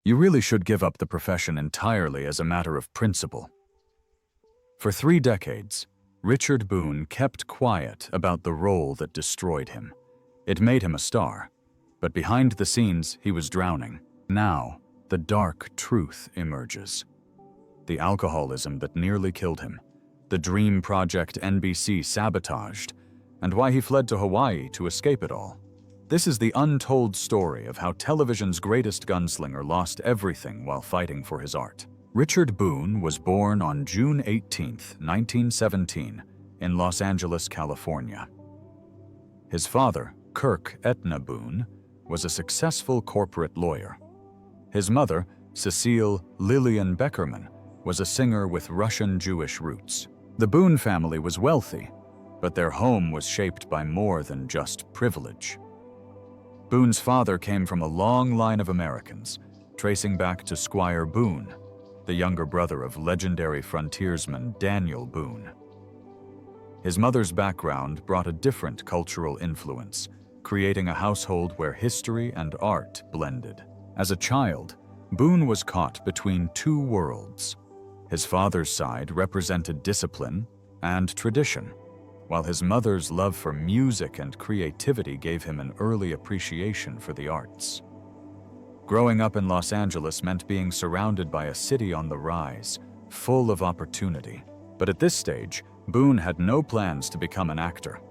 You really should give up the profession entirely as a matter of principle. For 3 decades, Richard Boone kept quiet about the role that destroyed him. It made him a star, but behind the scenes, he was drowning. Now, the dark truth emerges. The alcoholism that nearly killed him, the dream project NBC sabotaged, and why he fled to Hawaii to escape it all. This is the untold story of how television's greatest gunslinger lost everything while fighting for his art. Richard Boone was born on June 18, 1917, in Los Angeles, California. His father, Kirk Etna Boone, was a successful corporate lawyer. His mother, Cecile Lillian Beckerman, was a singer with Russian Jewish roots. The Boone family was wealthy, but their home was shaped by more than just privilege. Boone's father came from a long line of Americans, tracing back to Squire Boone, the younger brother of legendary frontiersman Daniel Boone. His mother's background brought a different cultural influence, creating a household where history and art blended. As a child, Boone was caught between 2 worlds. His father's side represented discipline and tradition, while his mother's love for music and creativity gave him an early appreciation for the arts. Growing up in Los Angeles meant being surrounded by a city on the rise, full of opportunity. But at this stage, Boone had no plans to become an actor.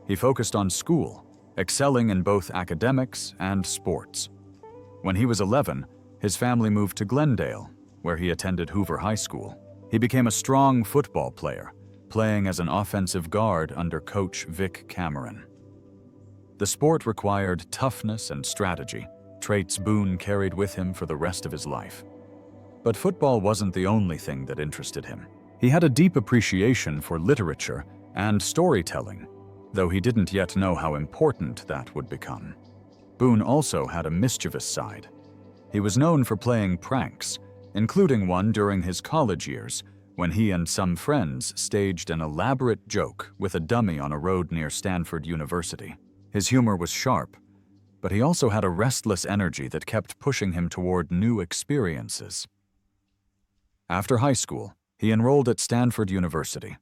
He focused on school, excelling in both academics and sports. When he was 11, his family moved to Glendale, where he attended Hoover High School. He became a strong football player, playing as an offensive guard under coach Vic Cameron. The sport required toughness and strategy, traits Boone carried with him for the rest of his life. But football wasn't the only thing that interested him. He had a deep appreciation for literature and storytelling, though he didn't yet know how important that would become. Boone also had a mischievous side. He was known for playing pranks, including one during his college years when he and some friends staged an elaborate joke with a dummy on a road near Stanford University. His humor was sharp, but he also had a restless energy that kept pushing him toward new experiences. After high school, he enrolled at Stanford University,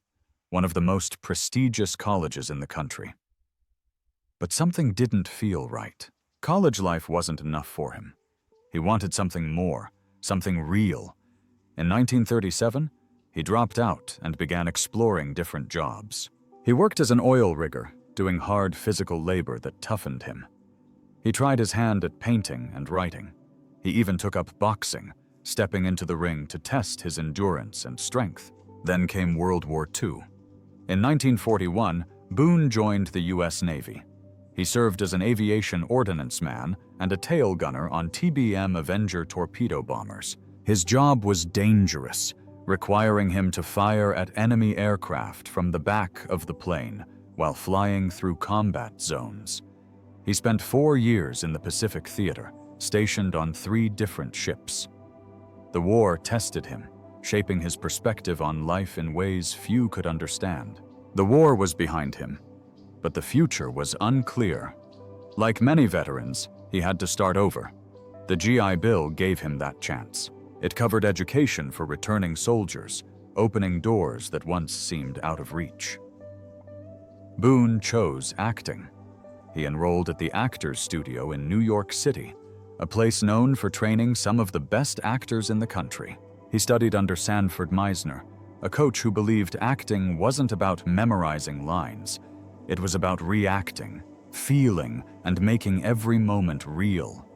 one of the most prestigious colleges in the country. But something didn't feel right. College life wasn't enough for him. He wanted something more, something real. In 1937, he dropped out and began exploring different jobs. He worked as an oil rigger, doing hard physical labor that toughened him. He tried his hand at painting and writing. He even took up boxing, stepping into the ring to test his endurance and strength. Then came World War II. In 1941, Boone joined the U.S. Navy. He served as an aviation ordnance man and a tail gunner on TBM Avenger torpedo bombers. His job was dangerous, requiring him to fire at enemy aircraft from the back of the plane while flying through combat zones. He spent 4 years in the Pacific Theater, stationed on 3 different ships. The war tested him, shaping his perspective on life in ways few could understand. The war was behind him, but the future was unclear. Like many veterans, he had to start over. The GI Bill gave him that chance. It covered education for returning soldiers, opening doors that once seemed out of reach. Boone chose acting. He enrolled at the Actors Studio in New York City, a place known for training some of the best actors in the country. He studied under Sanford Meisner, a coach who believed acting wasn't about memorizing lines. It was about reacting, feeling, and making every moment real.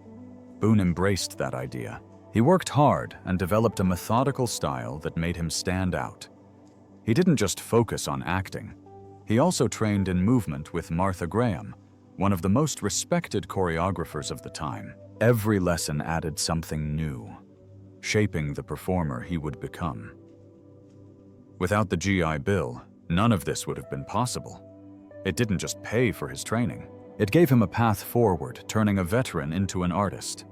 Boone embraced that idea. He worked hard and developed a methodical style that made him stand out. He didn't just focus on acting. He also trained in movement with Martha Graham, one of the most respected choreographers of the time. Every lesson added something new, shaping the performer he would become. Without the GI Bill, none of this would have been possible. It didn't just pay for his training. It gave him a path forward, turning a veteran into an artist.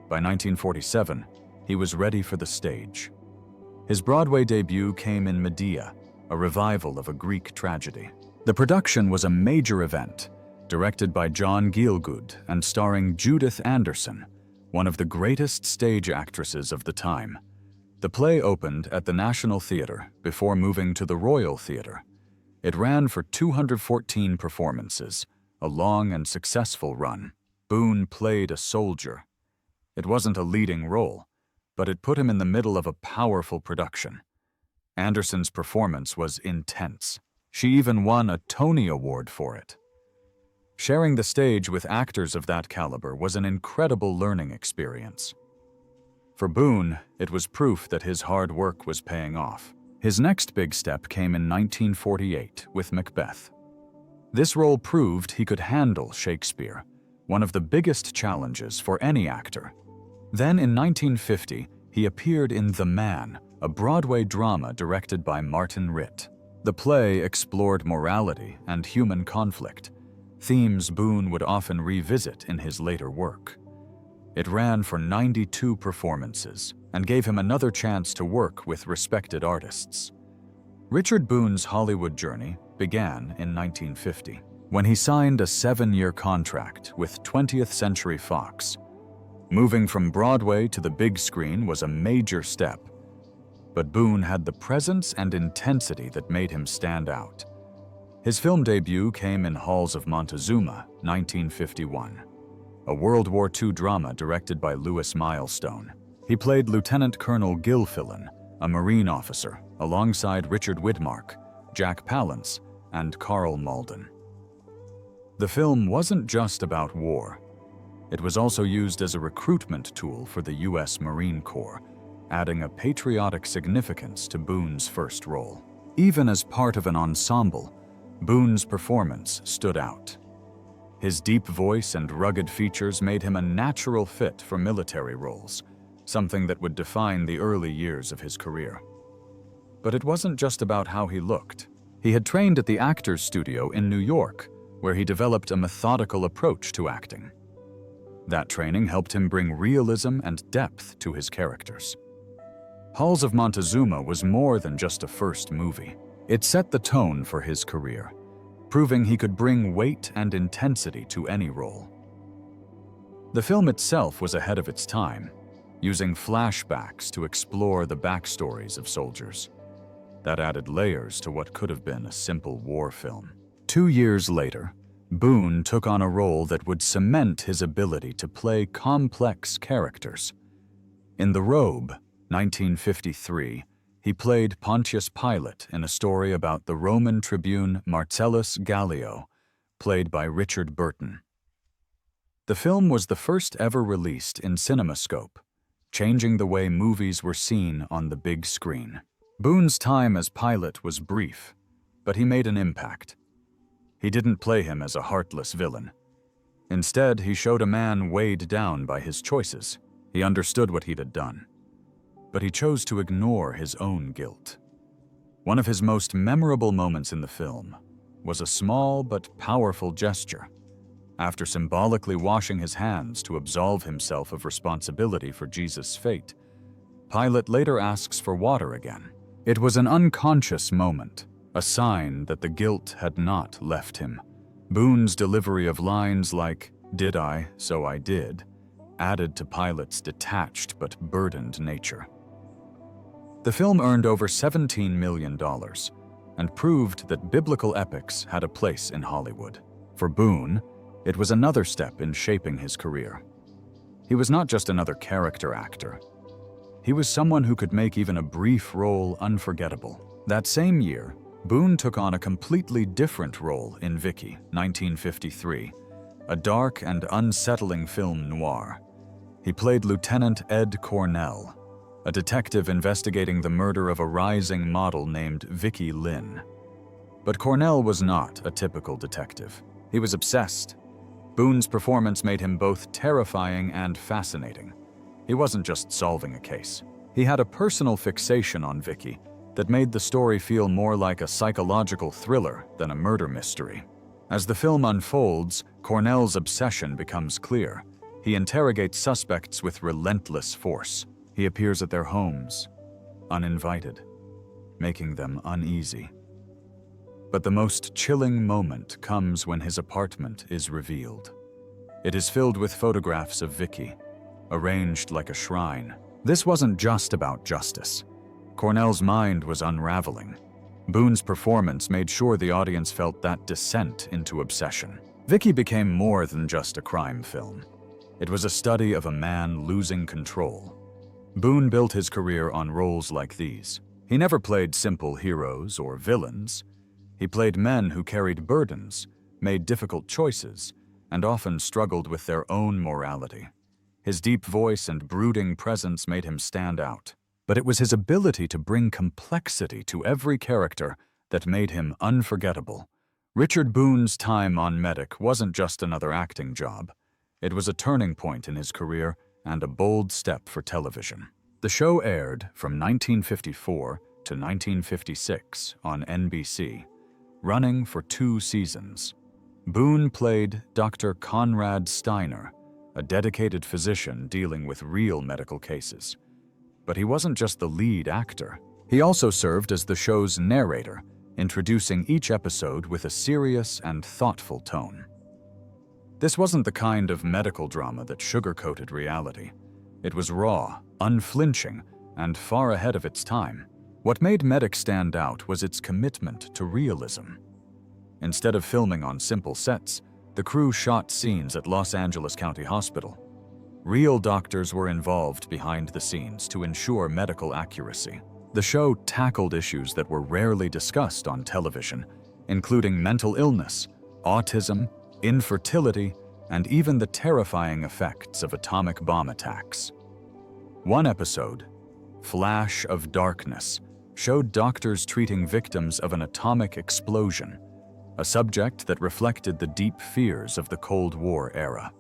By 1947, he was ready for the stage. His Broadway debut came in Medea, a revival of a Greek tragedy. The production was a major event, directed by John Gielgud and starring Judith Anderson, one of the greatest stage actresses of the time. The play opened at the National Theatre before moving to the Royal Theatre. It ran for 214 performances, a long and successful run. Boone played a soldier. It wasn't a leading role, but it put him in the middle of a powerful production. Anderson's performance was intense. She even won a Tony Award for it. Sharing the stage with actors of that caliber was an incredible learning experience. For Boone, it was proof that his hard work was paying off. His next big step came in 1948 with Macbeth. This role proved he could handle Shakespeare, one of the biggest challenges for any actor. Then in 1950, he appeared in The Man, a Broadway drama directed by Martin Ritt. The play explored morality and human conflict, themes Boone would often revisit in his later work. It ran for 92 performances and gave him another chance to work with respected artists. Richard Boone's Hollywood journey began in 1950, when he signed a 7-year contract with 20th Century Fox. Moving from Broadway to the big screen was a major step, but Boone had the presence and intensity that made him stand out. His film debut came in Halls of Montezuma, 1951, a World War II drama directed by Louis Milestone. He played Lieutenant Colonel Gilfillan, a Marine officer, alongside Richard Widmark, Jack Palance, and Carl Malden. The film wasn't just about war. It was also used as a recruitment tool for the U.S. Marine Corps, adding a patriotic significance to Boone's first role. Even as part of an ensemble, Boone's performance stood out. His deep voice and rugged features made him a natural fit for military roles, something that would define the early years of his career. But it wasn't just about how he looked. He had trained at the Actors Studio in New York, where he developed a methodical approach to acting. That training helped him bring realism and depth to his characters. Halls of Montezuma was more than just a first movie. It set the tone for his career, proving he could bring weight and intensity to any role. The film itself was ahead of its time, using flashbacks to explore the backstories of soldiers. That added layers to what could have been a simple war film. 2 years later, Boone took on a role that would cement his ability to play complex characters. In The Robe, 1953, he played Pontius Pilate in a story about the Roman tribune Marcellus Gallio, played by Richard Burton. The film was the first ever released in CinemaScope, changing the way movies were seen on the big screen. Boone's time as Pilate was brief, but he made an impact. He didn't play him as a heartless villain. Instead, he showed a man weighed down by his choices. He understood what he'd done, but he chose to ignore his own guilt. One of his most memorable moments in the film was a small but powerful gesture. After symbolically washing his hands to absolve himself of responsibility for Jesus' fate, Pilate later asks for water again. It was an unconscious moment, a sign that the guilt had not left him. Boone's delivery of lines like, "Did I, so I did," added to Pilate's detached but burdened nature. The film earned over $17 million and proved that biblical epics had a place in Hollywood. For Boone, it was another step in shaping his career. He was not just another character actor. He was someone who could make even a brief role unforgettable. That same year, Boone took on a completely different role in Vicky, 1953, a dark and unsettling film noir. He played Lieutenant Ed Cornell, a detective investigating the murder of a rising model named Vicky Lynn. But Cornell was not a typical detective. He was obsessed. Boone's performance made him both terrifying and fascinating. He wasn't just solving a case. He had a personal fixation on Vicky that made the story feel more like a psychological thriller than a murder mystery. As the film unfolds, Cornell's obsession becomes clear. He interrogates suspects with relentless force. He appears at their homes, uninvited, making them uneasy. But the most chilling moment comes when his apartment is revealed. It is filled with photographs of Vicky, arranged like a shrine. This wasn't just about justice. Cornell's mind was unraveling. Boone's performance made sure the audience felt that descent into obsession. Vicky became more than just a crime film. It was a study of a man losing control. Boone built his career on roles like these. He never played simple heroes or villains. He played men who carried burdens, made difficult choices, and often struggled with their own morality. His deep voice and brooding presence made him stand out. But it was his ability to bring complexity to every character that made him unforgettable. Richard Boone's time on Medic wasn't just another acting job. It was a turning point in his career and a bold step for television. The show aired from 1954 to 1956 on NBC, running for 2 seasons. Boone played Dr. Conrad Steiner, a dedicated physician dealing with real medical cases. But he wasn't just the lead actor. He also served as the show's narrator, introducing each episode with a serious and thoughtful tone. This wasn't the kind of medical drama that sugarcoated reality. It was raw, unflinching, and far ahead of its time. What made Medic stand out was its commitment to realism. Instead of filming on simple sets, the crew shot scenes at Los Angeles County Hospital. Real doctors were involved behind the scenes to ensure medical accuracy. The show tackled issues that were rarely discussed on television, including mental illness, autism, infertility, and even the terrifying effects of atomic bomb attacks. One episode, Flash of Darkness, showed doctors treating victims of an atomic explosion, a subject that reflected the deep fears of the Cold War era.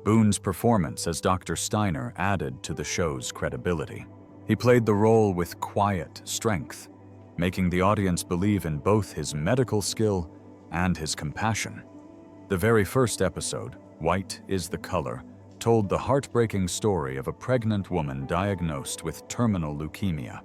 Boone's performance as Dr. Steiner added to the show's credibility. He played the role with quiet strength, making the audience believe in both his medical skill and his compassion. The very first episode, White is the Color, told the heartbreaking story of a pregnant woman diagnosed with terminal leukemia.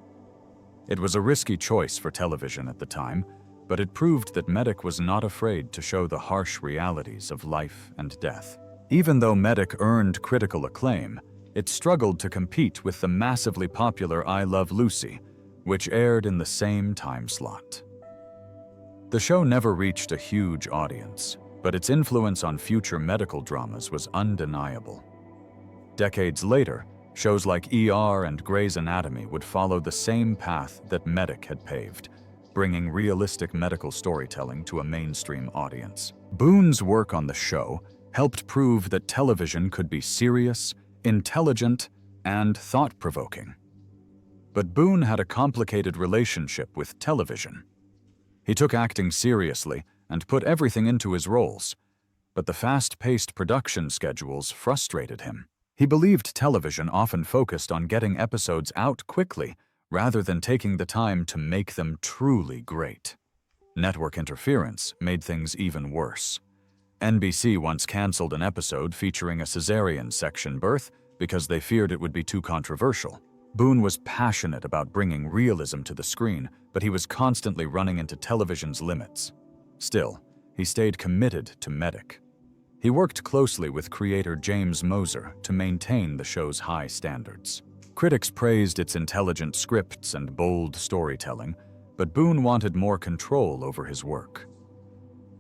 It was a risky choice for television at the time, but it proved that Medic was not afraid to show the harsh realities of life and death. Even though Medic earned critical acclaim, it struggled to compete with the massively popular I Love Lucy, which aired in the same time slot. The show never reached a huge audience, but its influence on future medical dramas was undeniable. Decades later, shows like ER and Grey's Anatomy would follow the same path that Medic had paved, bringing realistic medical storytelling to a mainstream audience. Boone's work on the show helped prove that television could be serious, intelligent, and thought-provoking. But Boone had a complicated relationship with television. He took acting seriously and put everything into his roles, but the fast-paced production schedules frustrated him. He believed television often focused on getting episodes out quickly rather than taking the time to make them truly great. Network interference made things even worse. NBC once canceled an episode featuring a cesarean section birth because they feared it would be too controversial. Boone was passionate about bringing realism to the screen, but he was constantly running into television's limits. Still, he stayed committed to Medic. He worked closely with creator James Moser to maintain the show's high standards. Critics praised its intelligent scripts and bold storytelling, but Boone wanted more control over his work.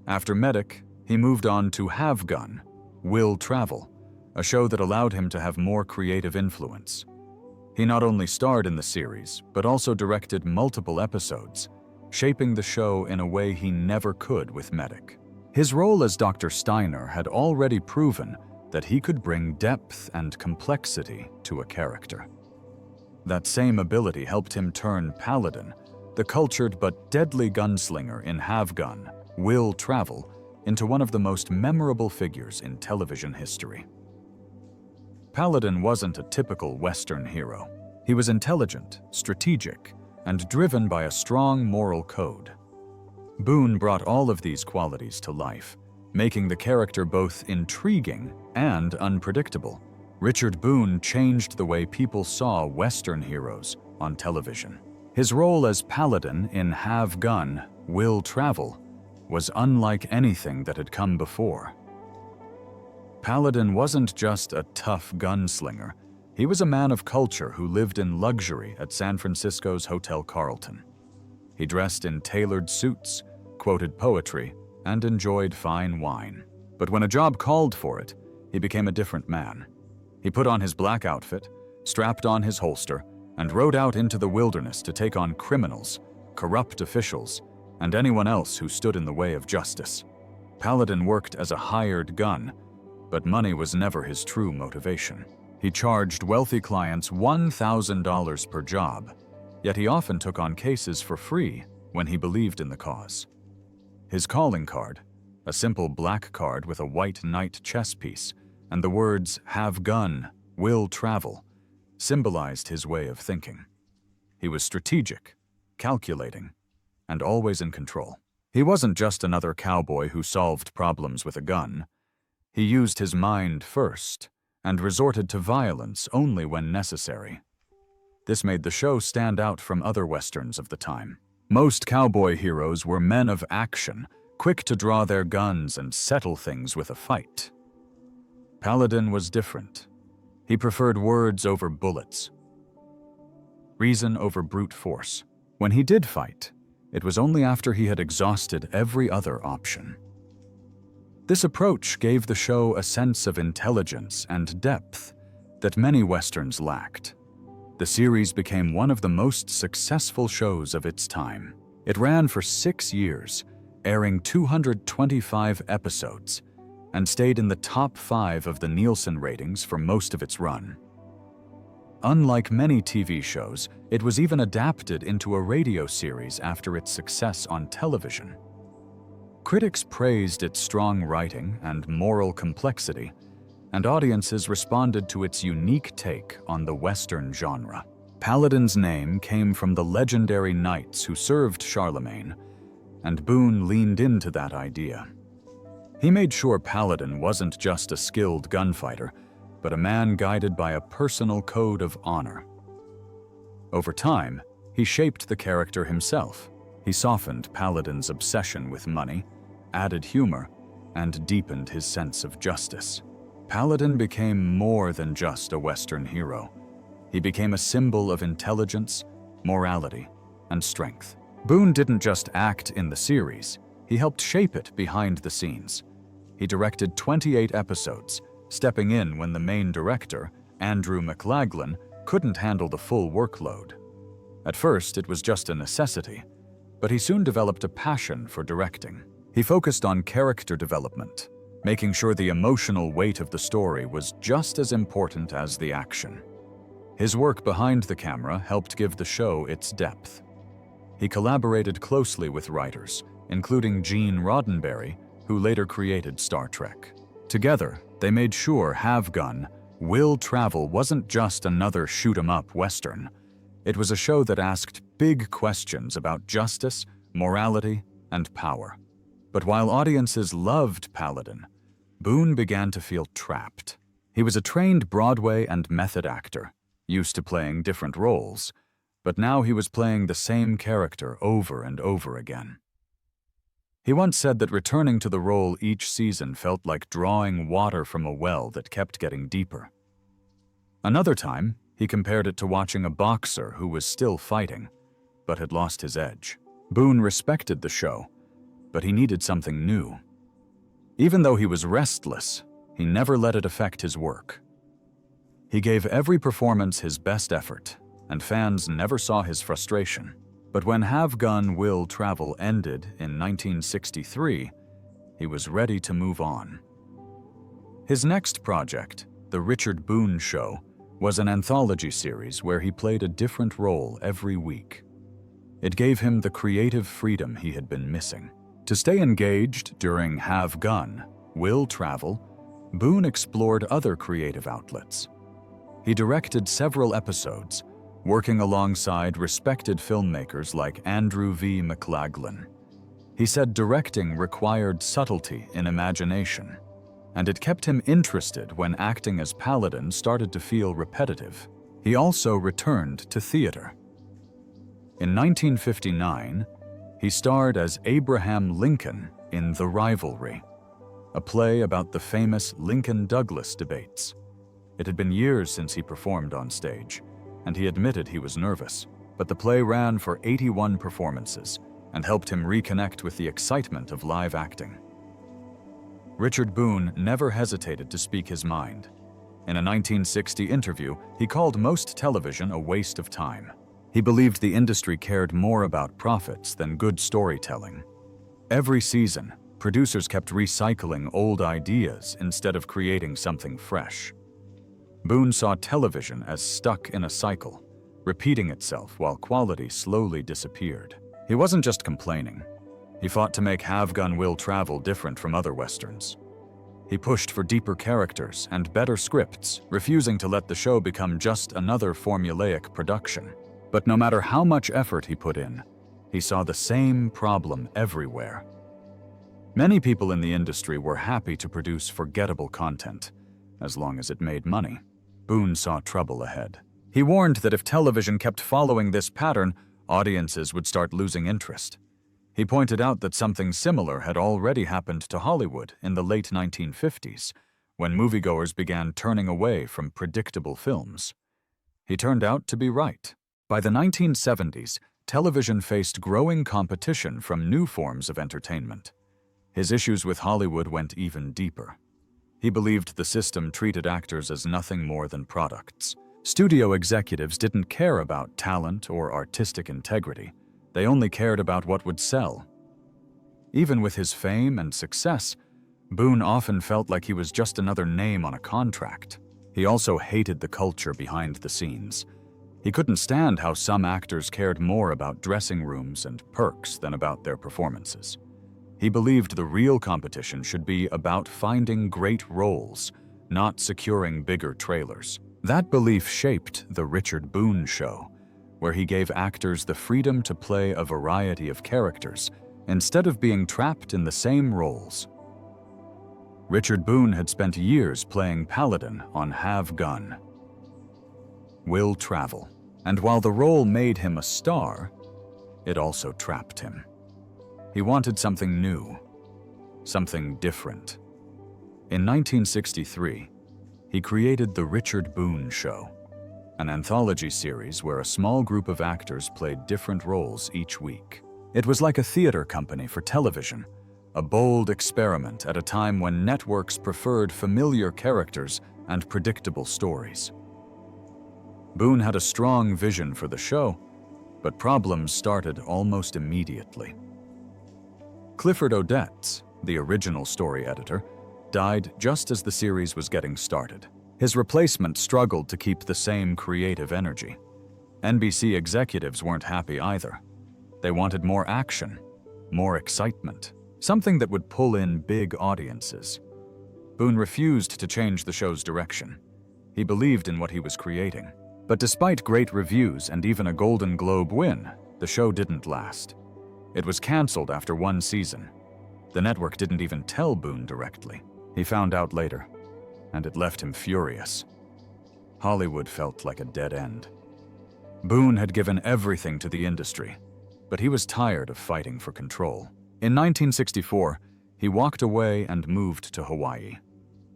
After Medic, he moved on to Have Gun, Will Travel, a show that allowed him to have more creative influence. He not only starred in the series, but also directed multiple episodes, shaping the show in a way he never could with Medic. His role as Dr. Steiner had already proven that he could bring depth and complexity to a character. That same ability helped him turn Paladin, the cultured but deadly gunslinger in Have Gun, Will Travel, into one of the most memorable figures in television history. Paladin wasn't a typical Western hero. He was intelligent, strategic, and driven by a strong moral code. Boone brought all of these qualities to life, making the character both intriguing and unpredictable. Richard Boone changed the way people saw Western heroes on television. His role as Paladin in Have Gun, Will Travel was unlike anything that had come before. Paladin wasn't just a tough gunslinger. He was a man of culture who lived in luxury at San Francisco's Hotel Carlton. He dressed in tailored suits, quoted poetry, and enjoyed fine wine. But when a job called for it, he became a different man. He put on his black outfit, strapped on his holster, and rode out into the wilderness to take on criminals, corrupt officials, and anyone else who stood in the way of justice. Paladin worked as a hired gun, but money was never his true motivation. He charged wealthy clients $1,000 per job, yet he often took on cases for free when he believed in the cause. His calling card, a simple black card with a white knight chess piece, and the words "Have gun, will travel," symbolized his way of thinking. He was strategic, calculating, and always in control. He wasn't just another cowboy who solved problems with a gun. He used his mind first and resorted to violence only when necessary. This made the show stand out from other westerns of the time. Most cowboy heroes were men of action, quick to draw their guns and settle things with a fight. Paladin was different. He preferred words over bullets, reason over brute force. When he did fight, it was only after he had exhausted every other option. This approach gave the show a sense of intelligence and depth that many westerns lacked. The series became one of the most successful shows of its time. It ran for 6 years, airing 225 episodes, and stayed in the top 5 of the Nielsen ratings for most of its run. Unlike many TV shows, it was even adapted into a radio series after its success on television. Critics praised its strong writing and moral complexity, and audiences responded to its unique take on the Western genre. Paladin's name came from the legendary knights who served Charlemagne, and Boone leaned into that idea. He made sure Paladin wasn't just a skilled gunfighter, but a man guided by a personal code of honor. Over time, he shaped the character himself. He softened Paladin's obsession with money, added humor, and deepened his sense of justice. Paladin became more than just a Western hero. He became a symbol of intelligence, morality, and strength. Boone didn't just act in the series, he helped shape it behind the scenes. He directed 28 episodes, stepping in when the main director, Andrew McLaglen, couldn't handle the full workload. At first, it was just a necessity, but he soon developed a passion for directing. He focused on character development, making sure the emotional weight of the story was just as important as the action. His work behind the camera helped give the show its depth. He collaborated closely with writers, including Gene Roddenberry, who later created Star Trek. Together, they made sure Have Gun, Will Travel wasn't just another shoot-'em-up Western. It was a show that asked big questions about justice, morality, and power. But while audiences loved Paladin, Boone began to feel trapped. He was a trained Broadway and method actor, used to playing different roles, but now he was playing the same character over and over again. He once said that returning to the role each season felt like drawing water from a well that kept getting deeper. Another time, he compared it to watching a boxer who was still fighting, but had lost his edge. Boone respected the show, but he needed something new. Even though he was restless, he never let it affect his work. He gave every performance his best effort, and fans never saw his frustration. But when Have Gun, Will Travel ended in 1963, he was ready to move on. His next project, The Richard Boone Show, was an anthology series where he played a different role every week. It gave him the creative freedom he had been missing. To stay engaged during Have Gun, Will Travel, Boone explored other creative outlets. He directed several episodes, working alongside respected filmmakers like Andrew V. McLaglen. He said directing required subtlety in imagination, and it kept him interested when acting as Paladin started to feel repetitive. He also returned to theater. In 1959, he starred as Abraham Lincoln in The Rivalry, a play about the famous Lincoln-Douglas debates. It had been years since he performed on stage, and he admitted he was nervous, but the play ran for 81 performances and helped him reconnect with the excitement of live acting. Richard Boone never hesitated to speak his mind. In a 1960 interview, he called most television a waste of time. He believed the industry cared more about profits than good storytelling. Every season, producers kept recycling old ideas instead of creating something fresh. Boone saw television as stuck in a cycle, repeating itself while quality slowly disappeared. He wasn't just complaining. He fought to make Have Gun Will Travel different from other westerns. He pushed for deeper characters and better scripts, refusing to let the show become just another formulaic production. But no matter how much effort he put in, he saw the same problem everywhere. Many people in the industry were happy to produce forgettable content, as long as it made money. Boone saw trouble ahead. He warned that if television kept following this pattern, audiences would start losing interest. He pointed out that something similar had already happened to Hollywood in the late 1950s, when moviegoers began turning away from predictable films. He turned out to be right. By the 1970s, television faced growing competition from new forms of entertainment. His issues with Hollywood went even deeper. He believed the system treated actors as nothing more than products. Studio executives didn't care about talent or artistic integrity. They only cared about what would sell. Even with his fame and success, Boone often felt like he was just another name on a contract. He also hated the culture behind the scenes. He couldn't stand how some actors cared more about dressing rooms and perks than about their performances. He believed the real competition should be about finding great roles, not securing bigger trailers. That belief shaped The Richard Boone Show, where he gave actors the freedom to play a variety of characters instead of being trapped in the same roles. Richard Boone had spent years playing Paladin on Have Gun Will Travel, and while the role made him a star, it also trapped him. He wanted something new, something different. In 1963, he created The Richard Boone Show, an anthology series where a small group of actors played different roles each week. It was like a theater company for television, a bold experiment at a time when networks preferred familiar characters and predictable stories. Boone had a strong vision for the show, but problems started almost immediately. Clifford Odets, the original story editor, died just as the series was getting started. His replacement struggled to keep the same creative energy. NBC executives weren't happy either. They wanted more action, more excitement, something that would pull in big audiences. Boone refused to change the show's direction. He believed in what he was creating. But despite great reviews and even a Golden Globe win, the show didn't last. It was canceled after one season. The network didn't even tell Boone directly. He found out later, and it left him furious. Hollywood felt like a dead end. Boone had given everything to the industry, but he was tired of fighting for control. In 1964, he walked away and moved to Hawaii.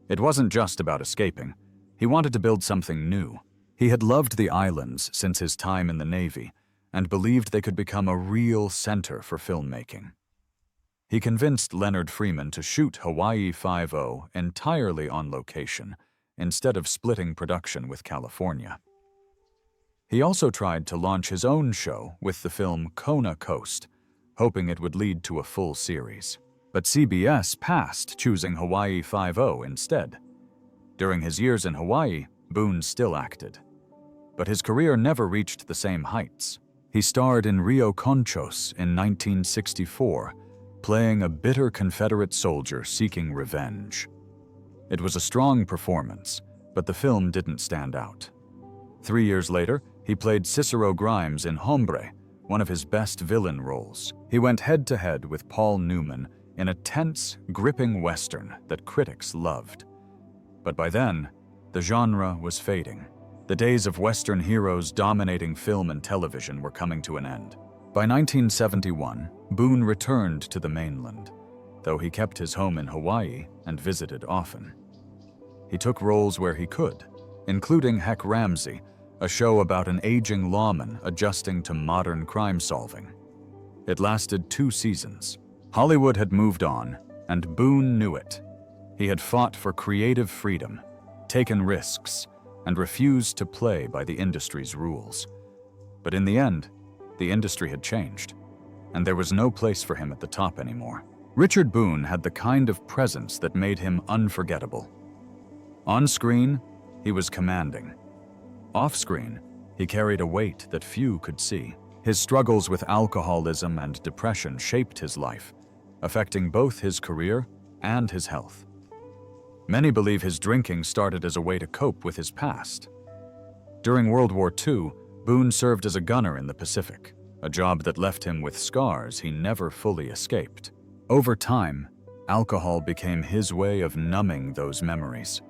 It wasn't just about escaping. He wanted to build something new. He had loved the islands since his time in the Navy and believed they could become a real center for filmmaking. He convinced Leonard Freeman to shoot Hawaii Five-0 entirely on location instead of splitting production with California. He also tried to launch his own show with the film Kona Coast, hoping it would lead to a full series. But CBS passed, choosing Hawaii Five-0 instead. During his years in Hawaii, Boone still acted. But his career never reached the same heights. He starred in Rio Conchos in 1964, playing a bitter Confederate soldier seeking revenge. It was a strong performance, but the film didn't stand out. 3 years later, he played Cicero Grimes in Hombre, one of his best villain roles. He went head-to-head with Paul Newman in a tense, gripping Western that critics loved. But by then, the genre was fading. The days of Western heroes dominating film and television were coming to an end. By 1971, Boone returned to the mainland. though he kept his home in Hawaii and visited often. He took roles where he could, including Heck Ramsey, a show about an aging lawman adjusting to modern crime solving. It lasted 2 seasons. Hollywood had moved on, and Boone knew it. He had fought for creative freedom, taken risks, and refused to play by the industry's rules. But in the end, the industry had changed, and there was no place for him at the top anymore. Richard Boone had the kind of presence that made him unforgettable. On screen, he was commanding. Off screen, he carried a weight that few could see. His struggles with alcoholism and depression shaped his life, affecting both his career and his health. Many believe his drinking started as a way to cope with his past. During World War II, Boone served as a gunner in the Pacific, a job that left him with scars he never fully escaped. Over time, alcohol became his way of numbing those memories.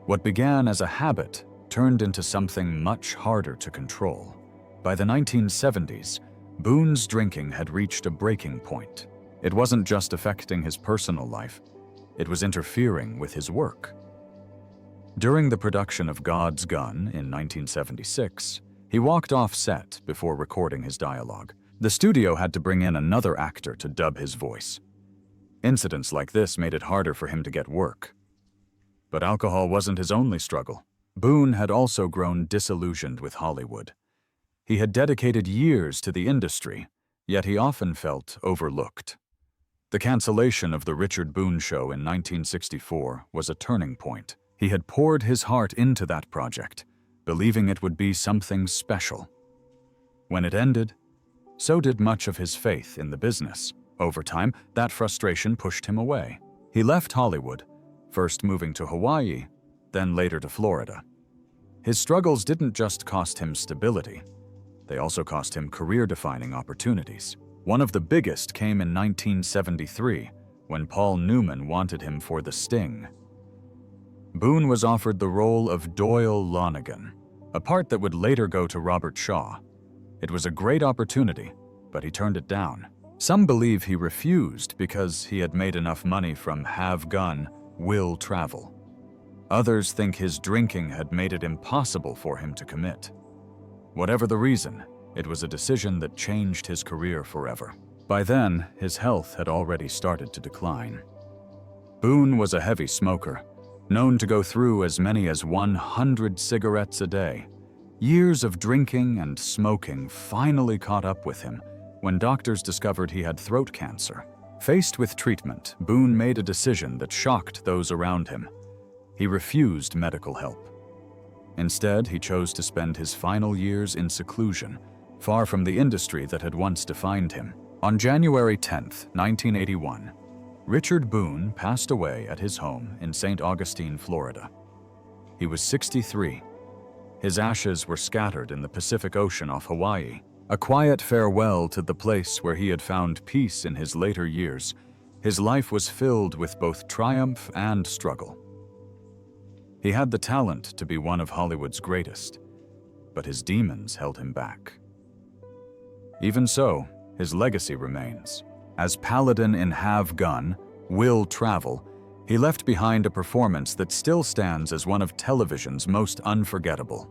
What began as a habit turned into something much harder to control. By the 1970s, Boone's drinking had reached a breaking point. It wasn't just affecting his personal life, it was interfering with his work. During the production of God's Gun in 1976, he walked off set before recording his dialogue. The studio had to bring in another actor to dub his voice. Incidents like this made it harder for him to get work. But alcohol wasn't his only struggle. Boone had also grown disillusioned with Hollywood. He had dedicated years to the industry, yet he often felt overlooked. The cancellation of The Richard Boone Show in 1964 was a turning point. He had poured his heart into that project, believing it would be something special. When it ended, so did much of his faith in the business. Over time, that frustration pushed him away. He left Hollywood, first moving to Hawaii, then later to Florida. His struggles didn't just cost him stability, they also cost him career-defining opportunities. One of the biggest came in 1973, when Paul Newman wanted him for The Sting. Boone was offered the role of Doyle Lonigan, a part that would later go to Robert Shaw. It was a great opportunity, but he turned it down. Some believe he refused because he had made enough money from Have Gun, Will Travel. Others think his drinking had made it impossible for him to commit. Whatever the reason, it was a decision that changed his career forever. By then, his health had already started to decline. Boone was a heavy smoker, known to go through as many as 100 cigarettes a day. Years of drinking and smoking finally caught up with him when doctors discovered he had throat cancer. Faced with treatment, Boone made a decision that shocked those around him. He refused medical help. Instead, he chose to spend his final years in seclusion, far from the industry that had once defined him. On January 10, 1981, Richard Boone passed away at his home in St. Augustine, Florida. He was 63. His ashes were scattered in the Pacific Ocean off Hawaii, a quiet farewell to the place where he had found peace in his later years. His life was filled with both triumph and struggle. He had the talent to be one of Hollywood's greatest, but his demons held him back. Even so, his legacy remains. As Paladin in Have Gun, Will Travel, he left behind a performance that still stands as one of television's most unforgettable.